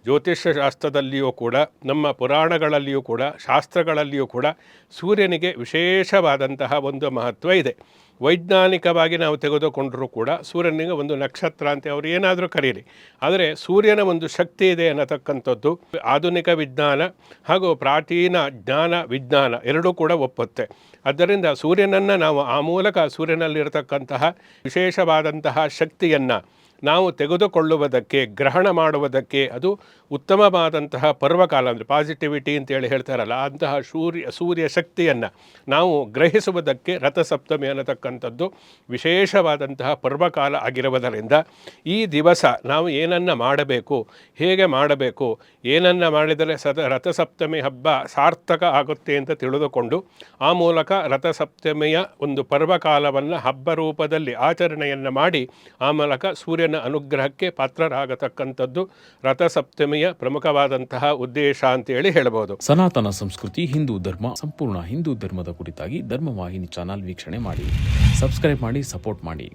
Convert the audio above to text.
ಜ್ಯೋತಿಷ್ಯ ಶಾಸ್ತ್ರದಲ್ಲಿಯೂ ಕೂಡ ನಮ್ಮ ಪುರಾಣಗಳಲ್ಲಿಯೂ ಕೂಡ ಶಾಸ್ತ್ರಗಳಲ್ಲಿಯೂ ಕೂಡ ಸೂರ್ಯನಿಗೆ ವಿಶೇಷವಾದಂತಹ ಒಂದು ಮಹತ್ವ ಇದೆ. ವೈಜ್ಞಾನಿಕವಾಗಿ ನಾವು ತೆಗೆದುಕೊಂಡರೂ ಕೂಡ ಸೂರ್ಯನಿಗೆ ಒಂದು ನಕ್ಷತ್ರ ಅಂತ ಅವರು ಏನಾದರೂ ಕರೀಲಿ, ಆದರೆ ಸೂರ್ಯನ ಒಂದು ಶಕ್ತಿ ಇದೆ ಅನ್ನತಕ್ಕಂಥದ್ದು ಆಧುನಿಕ ವಿಜ್ಞಾನ ಹಾಗೂ ಪ್ರಾಚೀನ ಜ್ಞಾನ ವಿಜ್ಞಾನ ಎರಡೂ ಕೂಡ ಒಪ್ಪುತ್ತೆ. ಆದ್ದರಿಂದ ಸೂರ್ಯನನ್ನು ನಾವು ಆ ಮೂಲಕ ಸೂರ್ಯನಲ್ಲಿರತಕ್ಕಂತಹ ವಿಶೇಷವಾದಂತಹ ಶಕ್ತಿಯನ್ನು ನಾವು ತೆಗೆದುಕೊಳ್ಳುವುದಕ್ಕೆ, ಗ್ರಹಣ ಮಾಡುವುದಕ್ಕೆ ಅದು ಉತ್ತಮವಾದಂತಹ ಪರ್ವಕಾಲ, ಅಂದರೆ ಪಾಸಿಟಿವಿಟಿ ಅಂತೇಳಿ ಹೇಳ್ತಾರಲ್ಲ, ಅಂತಹ ಸೂರ್ಯ ಶಕ್ತಿಯನ್ನು ನಾವು ಗ್ರಹಿಸುವುದಕ್ಕೆ ರಥಸಪ್ತಮಿ ಅನ್ನತಕ್ಕಂಥದ್ದು ವಿಶೇಷವಾದಂತಹ ಪರ್ವಕಾಲ ಆಗಿರುವುದರಿಂದ ಈ ದಿವಸ ನಾವು ಏನನ್ನು ಮಾಡಬೇಕು, ಹೇಗೆ ಮಾಡಬೇಕು, ಏನನ್ನು ಮಾಡಿದರೆ ರಥಸಪ್ತಮಿ ಹಬ್ಬ ಸಾರ್ಥಕ ಆಗುತ್ತೆ ಅಂತ ತಿಳಿದುಕೊಂಡು ಆ ಮೂಲಕ ರಥಸಪ್ತಮಿಯ ಒಂದು ಪರ್ವಕಾಲವನ್ನು ಹಬ್ಬ ರೂಪದಲ್ಲಿ ಆಚರಣೆಯನ್ನು ಮಾಡಿ ಆ ಮೂಲಕ ಸೂರ್ಯನ ಅನುಗ್ರಹಕ್ಕೆ ಪಾತ್ರರಾಗತಕ್ಕಂಥದ್ದು ರಥಸಪ್ತಮಿಯ ಪ್ರಮುಖವಾದಂತಹ ಉದ್ದೇಶ ಅಂತೇಳಿ ಹೇಳಬಹುದು. ಸನಾತನ ಸಂಸ್ಕೃತಿ, ಹಿಂದೂ ಧರ್ಮ, ಸಂಪೂರ್ಣ ಹಿಂದೂ ಧರ್ಮದ ಕುರಿತಾಗಿ ಧರ್ಮವಾಹಿನಿ ಚಾನಲ್ ವೀಕ್ಷಣೆ ಮಾಡಿ, ಸಬ್ಸ್ಕ್ರೈಬ್ ಮಾಡಿ, ಸಪೋರ್ಟ್ ಮಾಡಿ.